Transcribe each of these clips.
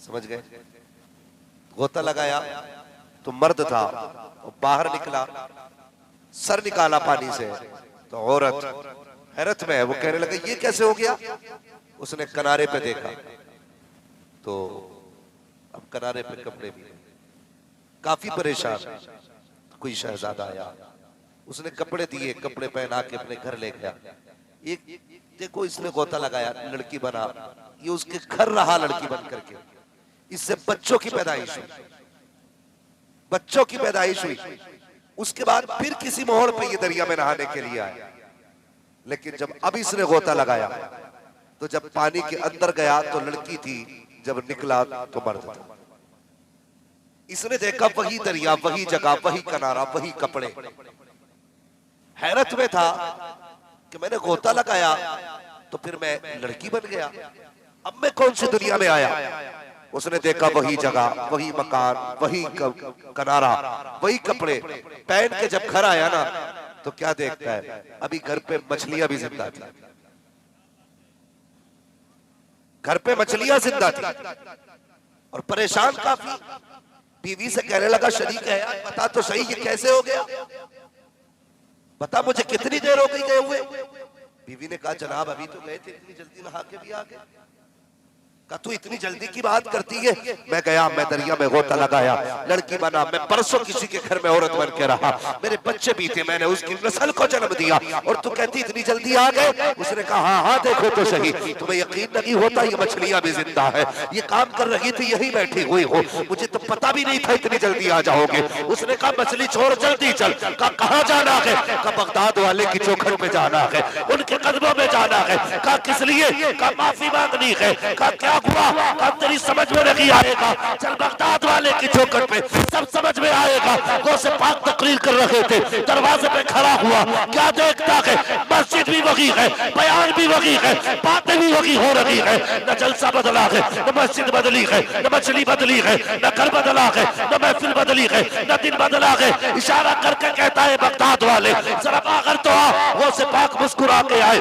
समझ गए? गोता लगाया तो मर्द था, वो बाहर निकला, सर निकाला पानी से, तो औरत हैरत में है। वो कहने लगे ये कैसे हो गया? उसने किनारे पे देखा तो अब किनारे पे कपड़े भी नहीं। काफी परेशान। कोई शहजादा आया, उसने कपड़े दिए, कपड़े पहना के अपने घर ले गया। एक देखो इसने गोता लगाया, लड़की बना, ये उसके घर रहा लड़की बन करके। इससे बच्चों की पैदाइश हुई, बच्चों की पैदाइश हुई। उसके बाद फिर किसी मोड़ पे ये दरिया में नहाने के लिए आया। लेकिन जब अब इसने गोता लगाया तो जब पानी के अंदर गया तो लड़की थी, जब निकला तो मर्द था। इसने देखा वही दरिया, वही जगह, वही किनारा, वही कपड़े। हैरत में था कि मैंने गोता लगाया तो फिर मैं लड़की बन गया, अब मैं कौन सी दुनिया में आया? उसने देखा वही जगह, वही मकान, वही किनारा, वही कपड़े पहन के जब घर आया ना तो क्या देखता है? अभी घर पे मछलियां भी जिंदा थी, घर पे मछलियां जिंदा थी। और परेशान काफी, बीवी से कहने लगा शरीक है यार बता तो सही ये कैसे हो गया, बता मुझे कितनी देर हो गई गए हुए? बीवी ने कहा जनाब अभी तो गए थे, इतनी जल्दी नहा के भी आ गए। कहा तू इतनी जल्दी की बात करती है? मैं गया, मैं दरिया में गोता लगाया, लड़की बना, मैं परसों किसी के घर में औरत बन के रहा, मेरे बच्चे भी थे, मैंने उसकी नस्ल को जन्म दिया, और तू कहती इतनी जल्दी आ गए? उसने कहा हाँ हाँ देखो तो सही, तुम्हें यकीन नहीं होता ये मछलियां भी जिंदा है, ये काम कर रही थी यही बैठी हुई हो, मुझे तो पता भी नहीं था इतनी जल्दी आ जाओगे। उसने कहा मछली छोड़ जल्दी चल। कहा कहाँ जाना है? कहा बगदाद वाले की चौखट में जाना है, उनके कदमों में जाना है। कहा किस लिए? कहा माफी मांगनी है। कहा क्या हुआ? कहा तेरी समझ में नहीं आएगा, चल बगदाद वाले की चौखट पे सब समझ में आएगा। गौ से पाक तकरीर कर रहे थे, दरवाजे पे खड़ा हुआ, क्या देखता है? मस्जिद भी वही है, बयान भी वही है, बातें भी वही हो रही है, न जलसा बदला है, न मस्जिद बदली है, न मछली बदली है, न घर बदला है, न महफिल बदली है, न दिन बदला है। इशारा करके कहता है बगदाद वाले जरा बाहर तो आ। गौ से पाक मुस्कुरा के आए,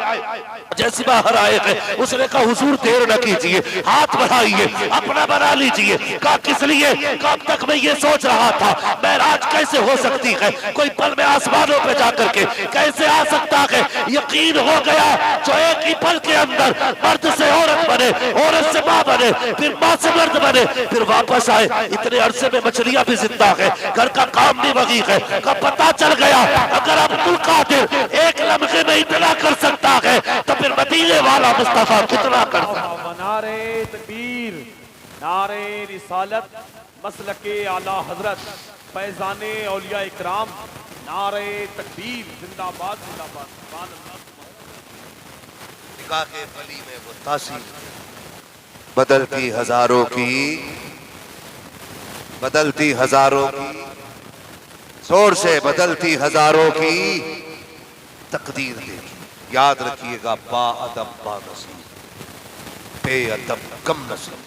जैसे बाहर आए थे उसने कहा हुजूर देर न कीजिए, हाथ बढ़ाइए, अपना बना लीजिए। कहा किस लिए? कब तक मैं ये सोच रहा था महराज कैसे हो सकती है, कोई पल में आसमानों पे जाकर के कैसे आ सकता है। यकीन हो गया जो एक ही पल के अंदर मर्द से औरत बने, औरत से माँ बने, फिर माँ से मर्द बने, फिर वापस आए। इतने अरसे में मछलियां भी जिंदा है, घर का काम भी वही है। कब पता चल गया अगर अब्दुल कादिर एक लम्हे में इतना कर सकता है तो फिर मदीने वाला मुस्तफा कितना कर सकता। नारे तकबीर, नारे रिसालत, मसलके आला हजरत, फैजाने औलिया इकराम, नारे तकबीर, जिंदाबाद जिंदाबाद। सुभान अल्लाह। निकाह के बली में वो तासी बदलती हजारों की, बदलती हजारों की, जोर से बदलती हजारों की तकदीर देखी। याद रखिएगा बाअदब बानसीब, बेअदब कम नसीब।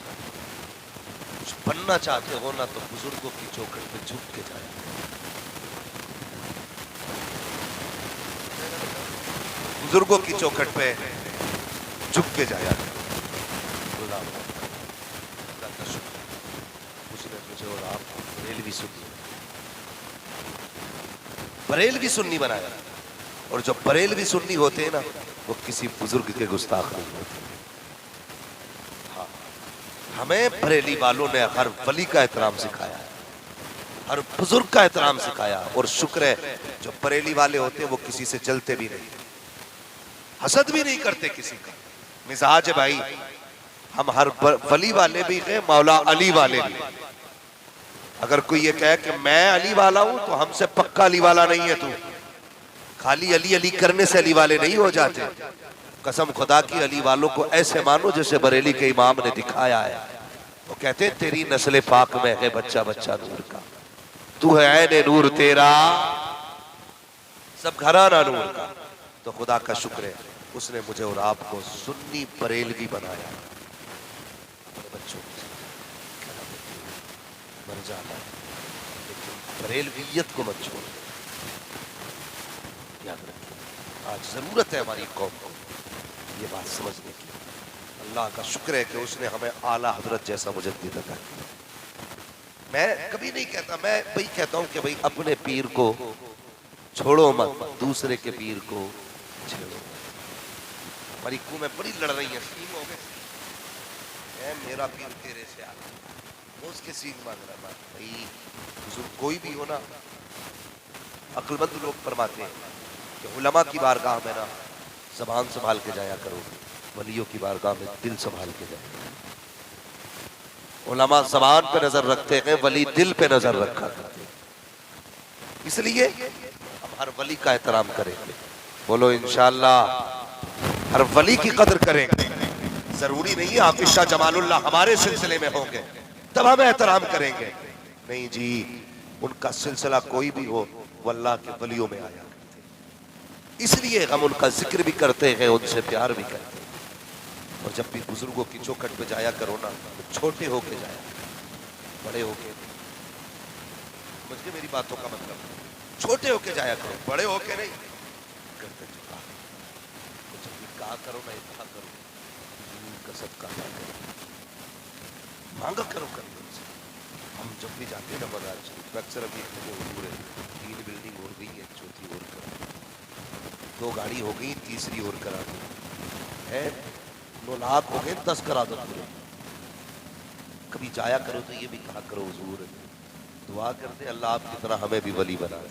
कुछ बनना चाहते हो ना तो बुजुर्गों की चौखट पे झुक के जाए। बुजुर्गों की चौखट पे झुक के जाया। अल्लाह का शुक्र, उसने मुझे और आपको बरेलवी सुन्नी, बरेलवी सुन्नी बनाया। और जो बरेलवी सुन्नी होते हैं ना वो किसी बुजुर्ग के गुस्ताख नहीं होते। हाँ, हमें बरेली वालों ने हर वली का एहतराम सिखाया है, हर बुजुर्ग का एहतराम सिखाया। और शुक्र है जो बरेली वाले होते हैं वो किसी से जलते भी नहीं, हसद भी नहीं करते किसी का। मिजाज है भाई, हम हर वली वाले भी हैं, मौला अली वाले भी। अगर कोई ये कहे कि मैं अली वाला हूं तो हमसे पक्का अली वाला नहीं है तू। खाली अली अली करने से अली वाले नहीं हो जाते। कसम खुदा की अली वालों को ऐसे मानो जैसे बरेली के इमाम ने दिखाया है। वो कहते हैं तेरी नस्ल पाक में है बच्चा बच्चा नूर का, तू है ऐने नूर तेरा सब घराना नूर का। तो खुदा का शुक्र है उसने मुझे और आपको सुन्नी बरेलवी बनाया। बच्चों मर जाना है लेकिन बरेलवियत को मत छोड़, याद रखिए। आज जरूरत है हमारी कौम को ये बात समझने की। अल्लाह का शुक्र है कि उसने हमें आला हजरत जैसा मुजद्दिद अता किया। मैं कभी नहीं कहता, मैं वही कहता हूँ कि भाई अपने पीर को छोड़ो मत, दूसरे के पीर को छेड़ो। हमारी कौमें बड़ी लड़ रही है, सींग हो गए, मेरा पीर तेरे से आला, वो उसके सींग मांग रहा है। भाई बुजुर्ग कोई भी हो ना, अक्लमंद लोग फरमाते हैं कि उलमा की बारगाह में ना ज़बान संभाल के जाया करो, वलियों की बारगाह में दिल संभाल के जाया करो। उलमा ज़बान पे नजर रखते हैं, वली दिल पे नजर रखा करते हैं। इसलिए हम हर वली का एहतराम करेंगे। बोलो इंशाअल्लाह हर वली की कदर करेंगे। जरूरी नहीं है हाफिज शाह जमालुल्लाह हमारे सिलसिले में होंगे तब हम एहतराम करेंगे, नहीं जी, उनका सिलसिला कोई भी हो वो अल्लाह के वलियों में आया करते, इसलिए हम उनका जिक्र भी करते हैं, उनसे प्यार भी करते हैं। और जब भी बुजुर्गों की चौखट पे जाया करो ना, तो छोटे होके जाया करो, बड़े होके। समझ गए मेरी बातों का मतलब? छोटे होके जाया करो, बड़े होके नहीं। करते चुका तो जब भी कहा करो ना, इतना करो, का सदका करो, मांगा करो करने से। हम जब भी जाते हैं ना मजार शरीफ, अक्सर अभी पूरे 3 बिल्डिंग हो गई है, चौथी और करा, 2 गाड़ी हो गई, तीसरी और करा है, 9 लाख हो गए, 10 करा दो पूरे। कभी जाया करो तो ये भी कहा करो, हुजूर दुआ करते अल्लाह आपकी तरह हमें भी वली बना दे।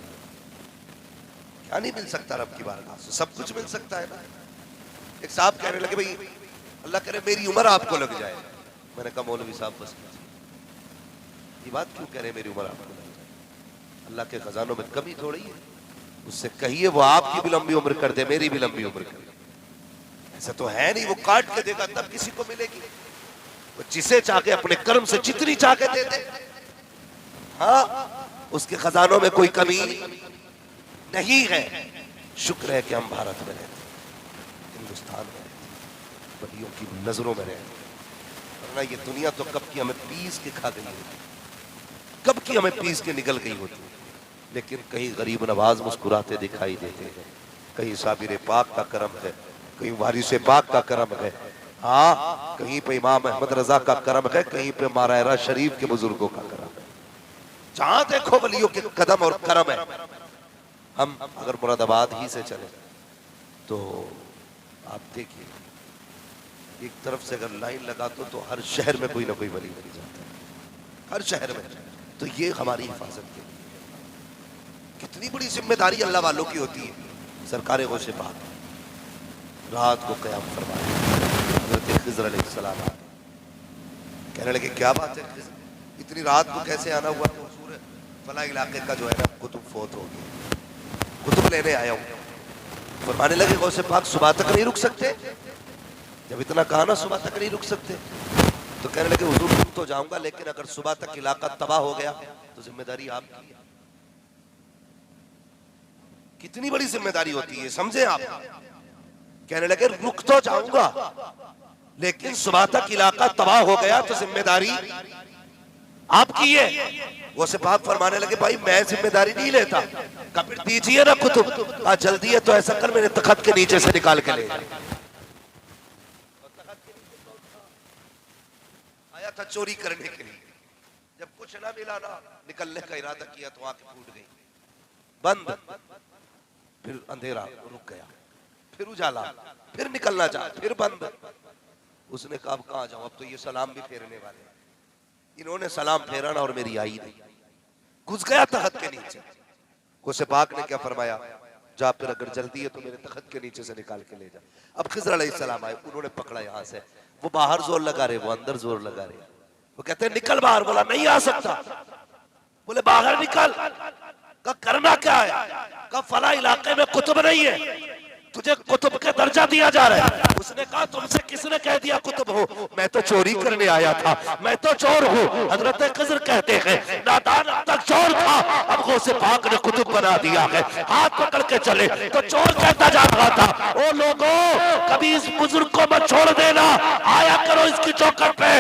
क्या नहीं मिल सकता रब की बारगाह से? सब कुछ मिल सकता है ना। एक साहब कहने लगे भाई अल्लाह करे मेरी उम्र आपको लग जाए। मैंने कहा मौलवी साहब बस ये बात क्यों कह रहे मेरी उम्र आपको लग जाए? अल्लाह के खजानों में कमी थोड़ी है। उससे कहिए वो आपकी भी लंबी उम्र कर दे, मेरी भी लंबी उम्र कर दे। ऐसा तो है नहीं, वो काट के देगा तब किसी को मिलेगी। वो जिसे चाहे अपने कर्म से जितनी चाहे दे दे, हाँ उसके खजानों में कोई कमी नहीं है। शुक्र है कि हम भारत में रहते, हिंदुस्तान में रहते, वलियों की नजरों में रहते, वरना ये दुनिया तो कब की हमें पीस के खा गई होती, कब की हमें पीस के निकल गई होती। लेकिन कहीं गरीब नवाज मुस्कुराते दिखाई देते हैं, कहीं साबिर पाक का करम है, कहीं वारिस पाक का करम है, हाँ कहीं पे इमाम अहमद रजा का करम है, कहीं पे मारायरा शरीफ के बुजुर्गों का करम है। जहां देखो वलियों के कदम और करम है। हम अगर मुरादाबाद ही से चले तो आप देखिए, एक तरफ से अगर लाइन लगा तो हर शहर में कोई ना कोई वली मिल जाता है, हर शहर में। तो ये हमारी हिफाजत के लिए कितनी बड़ी जिम्मेदारी अल्लाह वालों की होती है। सरकार गौसे पाक रात को क़याम फरमाए, हज़रत खिज़र अलैहिस्सलाम कहने लगे क्या बात है, इतनी रात को कैसे आना हुआ? हुजूर फला इलाके का जो है ना कुतुब फोत हो गया, कुतुब लेने आया हूँ। फरमाने लगे गौसे पाक सुबह तक नहीं रुक सकते? जब इतना कहा ना सुबह तक नहीं रुक सकते, तो कहने लगे हुजूर रुक तो जाऊंगा, लेकिन अगर सुबह तक इलाका तबाह हो गया तो जिम्मेदारी आपकी है। कितनी बड़ी जिम्मेदारी होती है, समझे आप? कहने लगे रुक तो जाऊंगा, लेकिन सुबह तक इलाका तबाह हो गया तो जिम्मेदारी आपकी है। वो सिपाही फरमाने लगे भाई मैं जिम्मेदारी नहीं लेता, कभी दीजिए ना कुतुब। कहा जल्दी है तो ऐसा कर मेरे तख्त के नीचे से निकाल के ले। आया था चोरी करने के लिए, जब कुछ ना मिला ना निकलने का इरादा किया तो आंखें फूट गई, बंद, फिर अंधेरा रुक गया, फिर उजाला, फिर निकलना चाहा, फिर बंद। उसने कहा अब कहां जाऊं, अब तो ये सलाम भी फेरने वाले हैं। इन्होंने सलाम फेरा ना और मेरी आई नहीं, घुस गया तख्त के नीचे। गौसे पाक ने क्या फरमाया, जा फिर अगर जल्दी है तो मेरे तख्त के नीचे से निकाल के ले जा। अब खिज़र अलैहिस्सलाम आए, उन्होंने पकड़ा यहाँ से, वो बाहर जोर लगा रहे, वो अंदर जोर लगा रहे। वो कहते हैं निकल बाहर। बोला नहीं आ सकता। बोले बाहर निकल। कहा करना क्या है? कहा फला इलाके में कुतुब नहीं है, तुझे कुतुब का दर्जा दिया जा रहा है। उसने कहा तुमसे किसने कह दिया कुतुब हो? मैं तो चोरी करने आया था, मैं तो चोर हूँ। हजरत खिज़र कहते हैं नादान अब तक चोर था, अब गौसे पाक ने कुतुब बना दिया है। हाथ पकड़ के चले तो चोर कहता जा रहा था ओ लोगों कभी इस बुजुर्ग को मत छोड़ देना, आया करो इसकी चौखट पे।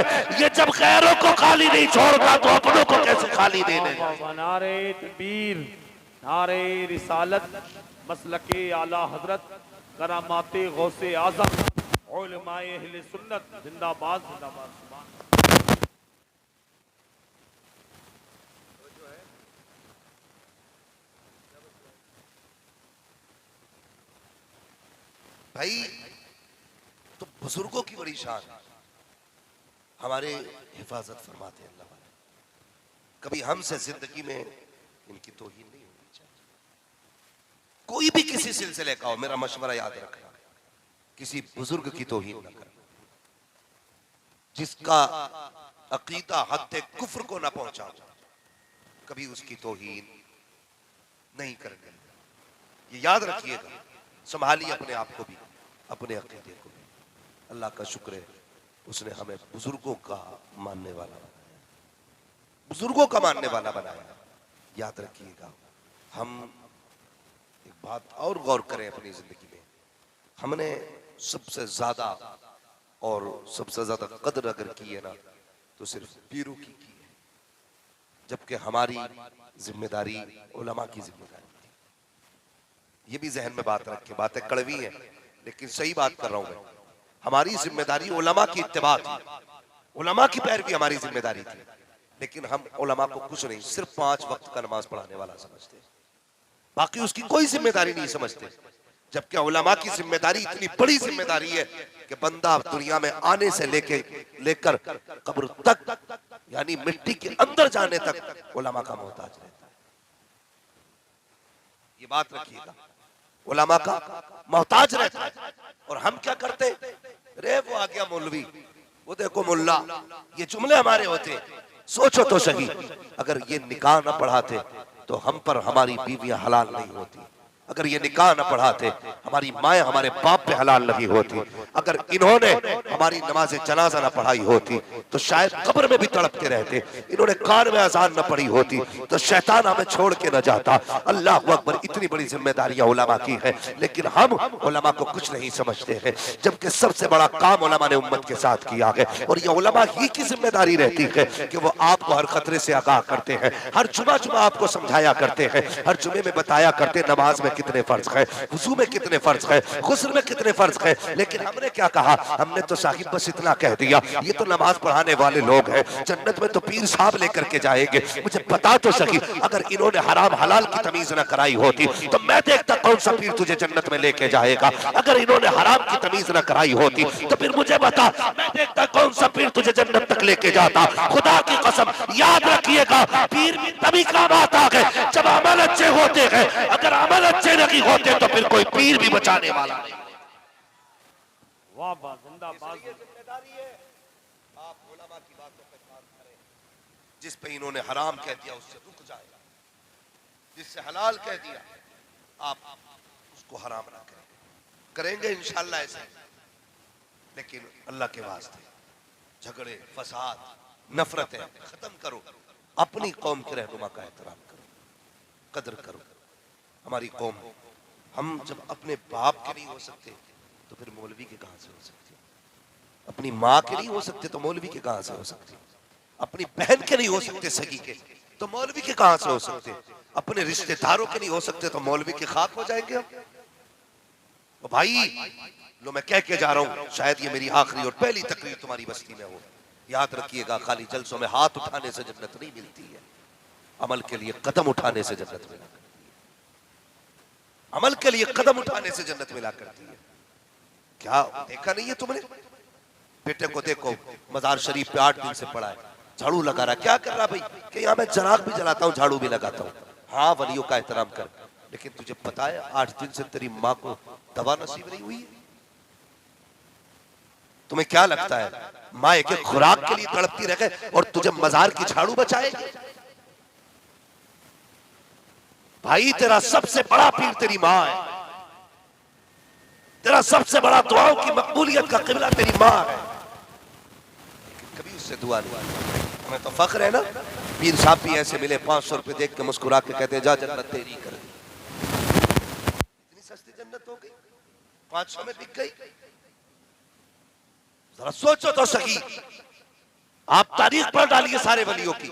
ये जब गैरों को खाली नहीं छोड़ता तो अपनों को कैसे खाली देने। नारे तकबीर, नारे रिसालत, मसलके आला हजरत, करामाते गौसे आजम। उलमाए अहले सुन्नत जिंदाबाद जिंदाबाद। सुभान भाई तो बुजुर्गों की बड़ी शान है, हमारे हिफाजत फरमाते हैं अल्लाह वाले। कभी हमसे जिंदगी में इनकी तौहीन नहीं होनी चाहिए। कोई भी किसी सिलसिले का हो, मेरा मशवरा याद रखना, किसी बुजुर्ग की तौहीन न करना, जिसका अकीदा हद कुफ्र को ना पहुंचा, कभी उसकी तौहीन नहीं करनी। ये याद रखिएगा, संभालिए अपने आप को भी, अपने अकीदे को भी। अल्लाह का शुक्र है उसने हमें बुजुर्गों का मानने वाला बनाया, बुजुर्गों का मानने वाला बनाया। याद रखिएगा, हम एक बात और गौर करें अपनी जिंदगी में, हमने सबसे ज्यादा और सबसे ज्यादा कदर अगर की है ना तो सिर्फ पीरों की है, जबकि हमारी जिम्मेदारी उलमा की जिम्मेदारी थी। ये भी जहन में बात रखें, बातें कड़वी हैं लेकिन सही बात कर रहा हूं मैं। हमारी जिम्मेदारी उलमा की इत्तिबा थी, उलमा की पैरवी हमारी जिम्मेदारी थी, लेकिन हम उलमा को कुछ नहीं, सिर्फ 5 वक्त का नमाज पढ़ाने वाला समझते, बाकी उसकी कोई जिम्मेदारी नहीं समझते। जबकि उलमा की जिम्मेदारी इतनी बड़ी जिम्मेदारी है कि बंदा दुनिया में आने से लेकर कब्र तक, यानी मिट्टी के अंदर जाने तक उलमा का मोहताज रहता है। ये बात रखिएगा, उलमा का मोहताज रहता है। और हम क्या करते, रे वो आ गया मौलवी, वो देखो मुल्ला, ये जुमले हमारे होते। सोचो तो सही, अगर ये निकाह न पढ़ाते तो हम पर हमारी बीवियां हलाल नहीं होती, अगर ये निकाह न पढ़ाते हमारी माएँ हमारे बाप पे हलाल नहीं होती, अगर इन्होंने हमारी नमाज जनाजा न पढ़ाई होती तो शायद कब्र में भी तड़पते रहते, इन्होंने कान में अजान न पढ़ी होती तो शैतान हमें छोड़ के न जाता। अल्लाह अकबर, इतनी बड़ी जिम्मेदारियां उलमा की है, लेकिन हम उलमा को कुछ नहीं समझते हैं, जबकि सबसे बड़ा काम उलमा ने उम्मत के साथ किया है। और ये उलमा ही की जिम्मेदारी रहती है कि वो आपको हर खतरे से आगाह करते हैं, हर जुमा जुमा आपको समझाया करते हैं, हर जुमे में बताया करते नमाज में कितने फर्ज है, वुजू में कितने फर्ज है, गुस्ल में कितने फर्ज है। लेकिन हमने क्या कहा, हमने तो साहिब बस इतना कह दिया, ये तो नमाज पढ़ाने वाले लोग हैं, जन्नत में तो पीर साहब लेकर के जाएंगे। मुझे बता तो सही, अगर इन्होंने हराम हलाल की तमीज न कराई होती तो मैं देखता कौन सा पीर तुझे जन्नत में लेके जाएगा। अगर इन्होंने हराम की तमीज न कराई होती तो फिर मुझे बता, मैं देखता कौन सा पीर तुझे जन्नत तक लेके जाता। खुदा की कसम, याद रखिएगा, पीर भी तभी काम आता है जब अमल अच्छे होते हैं, अगर अमल अच्छे नहीं होते तो फिर कोई पीर भी बचाने वाला नहीं। वाह वाह, जिंदाबाद। जिम्मेदारी है, आप उलमा की बातों पे काम करें। जिस पे इन्होंने हराम कह दिया उससे रुक जाए, जिससे हलाल कह दिया आप उसको हराम ना करें। करेंगे इंशाअल्लाह ऐसे, लेकिन अल्लाह के वास्ते झगड़े, फसाद, नफरतें खत्म करो, अपनी कौम के रहनुमा का एहतराम करो, कदर करो। हमारी कौम, हम जब अपने बाप के नहीं हो सकते तो फिर मौलवी के कहां से हो सकते, अपनी माँ के नहीं हो सकते तो मौलवी के कहां से हो सकते, अपनी बहन के नहीं हो सकते सगी के तो मौलवी के कहां से हो सकते, अपने रिश्तेदारों के नहीं हो सकते तो मौलवी के खाक हो जाएंगे हम। तो भाई लो, मैं कह के जा रहा हूं, शायद ये मेरी आखिरी और पहली तकरीर तुम्हारी बस्ती में हो। याद रखिएगा, खाली जलसों में हाथ उठाने से जन्नत नहीं मिलती है, अमल के लिए कदम उठाने से जन्नत मिला करती है, अमल के लिए कदम उठाने से जन्नत मिला करती है। क्या देखा नहीं है तुमने, बेटे को देखो मजार शरीफ पे 8 दिन से पड़ा है, झाड़ू लगा रहा, क्या कर रहा भाई, कि यहाँ मैं चराग भी जलाता हूँ, झाड़ू भी लगाता हूँ। हाँ, वलियों का एहतराम कर, लेकिन तुझे पता है 8 दिन से तेरी माँ को दवा नसीब नहीं हुई है। तुम्हें क्या लगता है माँ एक खुराक के लिए तड़पती रह गए और तुझे मजार की झाड़ू बचाएगी? भाई तेरा सबसे बड़ा पीर तेरी माँ है, तेरा सबसे बड़ा दुआओं की मकबूलियत का किबला तेरी माँ है, लेकिन कभी उससे दुआ नहीं। हमें तो फख्र है ना, पीर साहब भी ऐसे मिले, 500 रुपए देख के मुस्कुरा के कहते जा जन्नत तेरी कर दी। इतनी सस्ती जन्नत हो गई, 500 में बिक गई। जरा सोचो तो सही, आप तारीख पढ़ डालिए सारे वलियों की,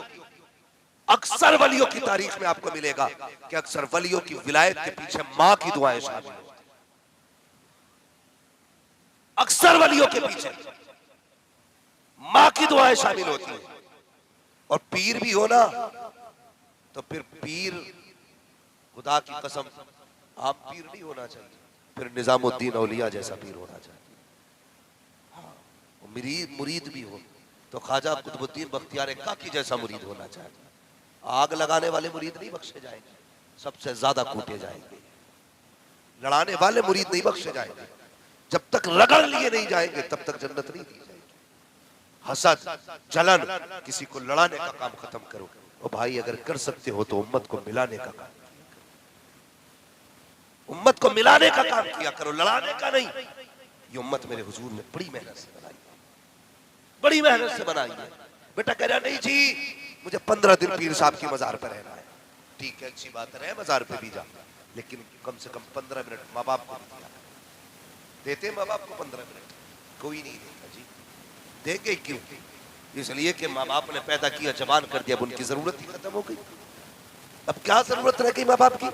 अक्सर वलियों की तारीख में आपको मिलेगा कि अक्सर वलियों की विलायत के पीछे माँ की दुआएं शामिल होती। अक्सर वलियों के पीछे मां की दुआएं शामिल होती हैं। और पीर भी हो ना तो फिर पीर, खुदा की कसम, आप पीर नहीं होना चाहिए, फिर निजामुद्दीन औलिया जैसा पीर होना चाहिए। मुरीद भी हो तो ख्वाजा कुतुबुद्दीन बख्तियार काकी जैसा मुरीद होना चाहिए। आग लगाने वाले मुरीद नहीं बख्शे जाएंगे, सबसे ज्यादा कूटे जाएंगे। लड़ाने वाले मुरीद नहीं बख्शे जाएंगे, जब तक रगड़ लिए नहीं जाएंगे तब तक जन्नत नहीं दी जाएगी। हसद, जलन, किसी को लड़ाने का काम खत्म करो। और भाई अगर कर सकते हो तो उम्मत को मिलाने का काम, उम्मत को मिलाने का काम किया करो, लड़ाने का नहीं। ये उम्मत मेरे हुजूर ने बड़ी मेहनत से बनाई, बड़ी मेहनत से बनाई है। बेटा कह रहा नहीं जी मुझे 15 दिन पीर साहब की मजार पर रहना है। ठीक है, अच्छी बात है, मजार पे भी जा, लेकिन कम से कम 15 मिनट माँ बाप को भी दिया। देते माँ बाप को 15 मिनट? कोई नहीं देता जी। देंगे क्यों? इसलिए कि माँ बाप ने पैदा किया, जवान कर दिया, अब उनकी जरूरत ही खत्म हो गई। अब क्या जरूरत रह गई माँ बाप की?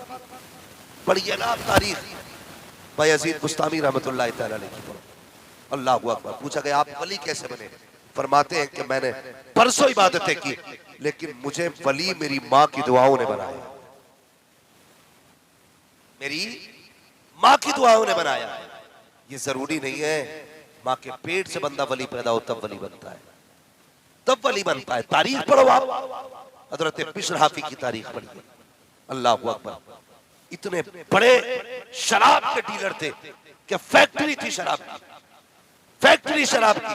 पढ़िए ना आप तारीख, बायजीद बुस्तामी रहमतुल्लाह तआला अलैह की पढ़ो। अल्लाह अकबर। पूछा गया आप वली कैसे बने? फरमाते हैं कि मैंने परसों इबादतें की, लेकिन मुझे वली मेरी माँ की दुआओं ने बनाया, मेरी माँ की दुआओं ने बनाया। ये जरूरी नहीं है माँ के पेट से बंदा वली पैदा हो तब वली बनता है, तब वली बनता है। तारीख पढ़ो आप, हजरत बिशर हाफी की तारीख पढ़िए। अल्लाह अकबर। इतने बड़े शराब के डीलर थे कि फैक्ट्री थी शराब की, फैक्ट्री शराब की।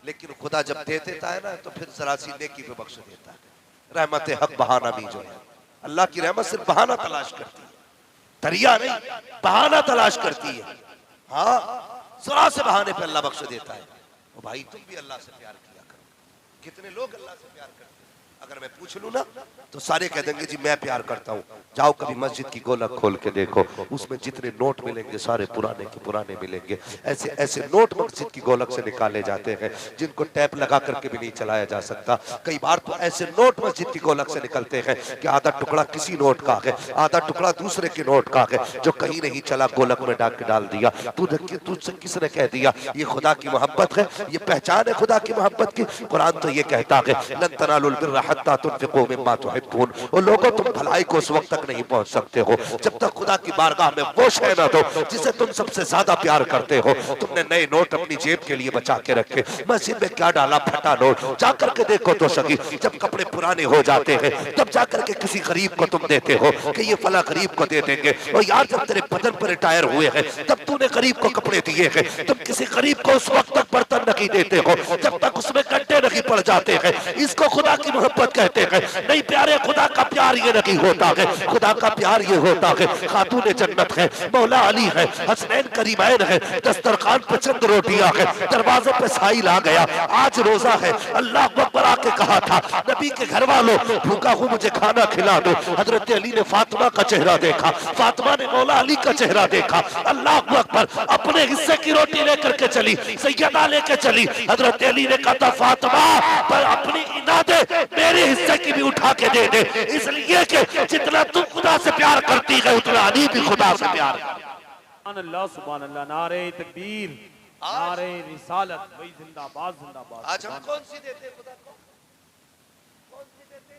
लेकिन खुदा जब दे देता है ना तो फिर जरा सी नेकी पे बख्श देता है। रहमत हक बहाना भी जो है, अल्लाह की रहमत सिर्फ बहाना तलाश करती है, दरिया नहीं, बहाना तलाश करती है। हाँ, जरा से बहाने पे अल्लाह बख्श देता है। और भाई तुम भी अल्लाह से प्यार किया करो। कितने लोग अल्लाह से प्यार करते हैं? अगर मैं पूछ लूं ना तो सारे कह देंगे जी मैं प्यार करता हूं। जाओ कभी मस्जिद की गोलक खोल के देखो, उसमें जितने नोट मिलेंगे सारे पुराने के पुराने मिलेंगे। ऐसे ऐसे नोट मस्जिद की गोलक से निकाले जाते हैं जिनको टैप लगा करके भी नहीं चलाया जा सकता। कई बार तो ऐसे नोट मस्जिद की गोलक से निकलते हैं कि आधा टुकड़ा किसी नोट का है, आधा टुकड़ा दूसरे के नोट का है, जो कहीं नहीं चला गोलक में डाल दिया। तुझसे किसने कह दिया ये खुदा की मोहब्बत है, ये पहचान है खुदा की मोहब्बत की? कुरान तो ये कहता है लन तनालुल बिर्रा हत्ता तुनफिकू मिम्मा तुहिब्बून। और लोगों तुम भलाई को उस वक्त तक नहीं पहुंच सकते हो जब तक खुदा की बारगाह में वो शय न दो जिसे तुम सबसे ज्यादा प्यार करते हो। तुमने नए नोट अपनी जेब के लिए बचा के रखे, मस्जिद में क्या डाला? फटा नोट। जाकर के देखो तो सही, जब कपड़े पुराने हो जाते हैं तब जाकर के किसी गरीब को तुम देते हो कि ये फला गरीब को दे देंगे। और यार जब तेरे बदन पर रिटायर हुए हैं तब तूने गरीब को कपड़े दिए हैं। तुम किसी गरीब को उस वक्त तक बर्तन नहीं देते हो जब तक उसमें गड्ढे नहीं पड़ जाते हैं। इसको खुदा की मोहब्बत कहते हैं। नहीं प्यारे, खुदा का प्यार ये नहीं होता है, खुदा का प्यार ये होता है खातून जन्नत है, मौला अली है, हसनैन करीमैन है, दस्तरखान पे चंद रोटियां है, दरवाजे पे साइल आ गया, आज रोजा है। अल्लाह अकबर आके कहा था नबी के घर वालों भूखा हूं मुझे खाना खिला दो। हजरत अली ने फातिमा का चेहरा देखा, फातिमा ने मौला अली का चेहरा देखा। अल्लाह अकबर। अपने हिस्से की रोटी लेकर के चली, सैयदा लेके चली। हजरत अली ने कहा था फातिमा पर अपनी ना दे, मेरे हिस्से की भी उठा के दे दे, इसलिए कि जितना तुम खुदा से प्यार करती है उतना अली भी खुदा से प्यार। अल्लाह सुभान अल्लाह। नारे तकबीर, नारे रिसालत, वही जिंदाबाद जिंदाबाद। आज हम कौन सी देते खुदा को? कौन सी देते?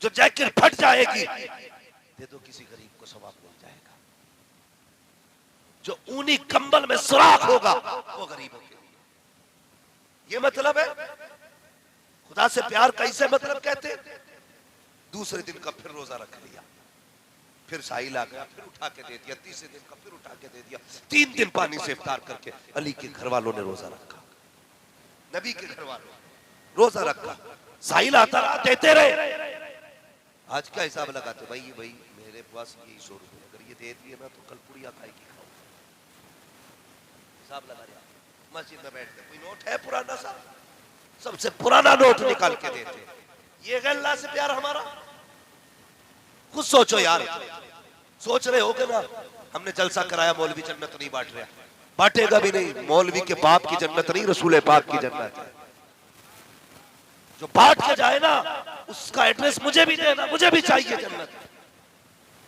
जो जैकेट फट जाएगी दे दो किसी गरीब को, सवाब मिल जाएगा। जो ऊनी कंबल में सुराख होगा वो गरीबों के लिए। ये मतलब है खुदा से प्यार कैसे मतलब कहते? दूसरे दिन का फिर रोजा रख लिया, फिर साहिल आ गया, फिर उठा के दे दिया, तीसरे दिन का फिर उठा के दे दिया, 3 दिन पानी से इफ्तार करके। अली के घर वालों ने रोजा रखा, नबी के घर वालों रोजा रखा, साहिल आता रहा, देते रहे। आज क्या हिसाब लगाते? भाई मेरे पास ये 100 रुपए, अगर ये दे दिए ना तो कल पुड़िया खाएगी, खाओ। हिसाब लगा रहा, मस्जिद में बैठ के कोई नोट है पुराना सा, सबसे पुराना नोट निकाल के देते। ये है अल्लाह से प्यार हमारा? खुद सोचो यार, सोच रहे होगे ना हमने जलसा कराया मौलवी जन्नत नहीं बांट रहा, बांटेगा भी नहीं। मौलवी के बाप की जन्नत नहीं, रसूल पाक की जन्नत है। जो बांट के जाए ना उसका एड्रेस मुझे भी देना, मुझे भी चाहिए जन्नत।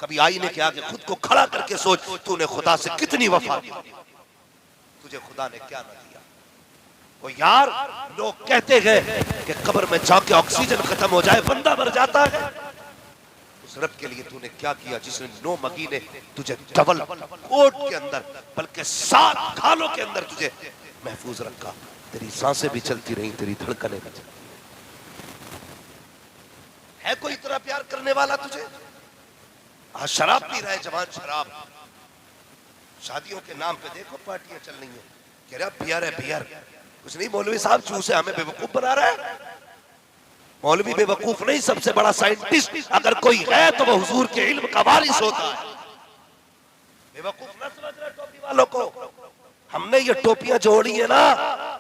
कभी आईने के आगे खुद को खड़ा करके सोच, तूने खुदा से कितनी वफा की, तुझे खुदा ने क्या ना दिया। वो यार, लोग कहते हैं कि कब्र में जाके ऑक्सीजन खत्म हो जाए बंदा मर जाता है। उस रब के लिए तूने क्या किया जिसने 9 महीने तुझे डबल कोट के अंदर, बल्कि 7 खालों के अंदर तुझे महफूज रखा। तेरी सांसें भी चलती रही, तेरी धड़कनें भी चलती। है कोई इतना प्यार करने वाला तुझे? आज शराब पी रहा है जवान, शराब। शादियों के नाम पे देखो पार्टियां चल रही हैं, कह रहा बियर है बियर। कुछ नहीं, मौलवी साहब चूसे हमें बेवकूफ बना रहा है। मौलवी बेवकूफ नहीं, सबसे बड़ा साइंटिस्ट अगर कोई है तो वो हुजूर के इल्म का वारिस होता है। बेवकूफ ना समझ रहे टोपी वालों को। हमने ये टोपियां जो ओढ़ी है ना,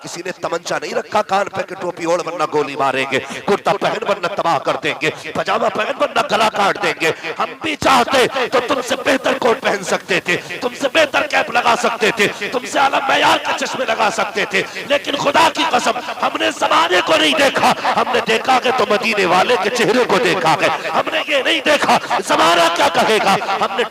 किसी ने तमंचा नहीं रखा कान पे कि टोपी ओढ़ वरना गोली मारेंगे, कुर्ता पहन वरना तबाह कर देंगे, पजामा पहन वरना गला काट देंगे। हम भी चाहते तो तुमसे बेहतर कोट पहन सकते थे, तुमसे बेहतर कैप लगा सकते थे, तुमसे आला मयार के चश्मे लगा सकते थे, लेकिन खुदा की कसम हमने जमाने को नहीं देखा। हमने देखा कि तो मदीने वाले के चेहरे को देखा है। हमने ये नहीं देखा जमाना क्या कहेगा। हमने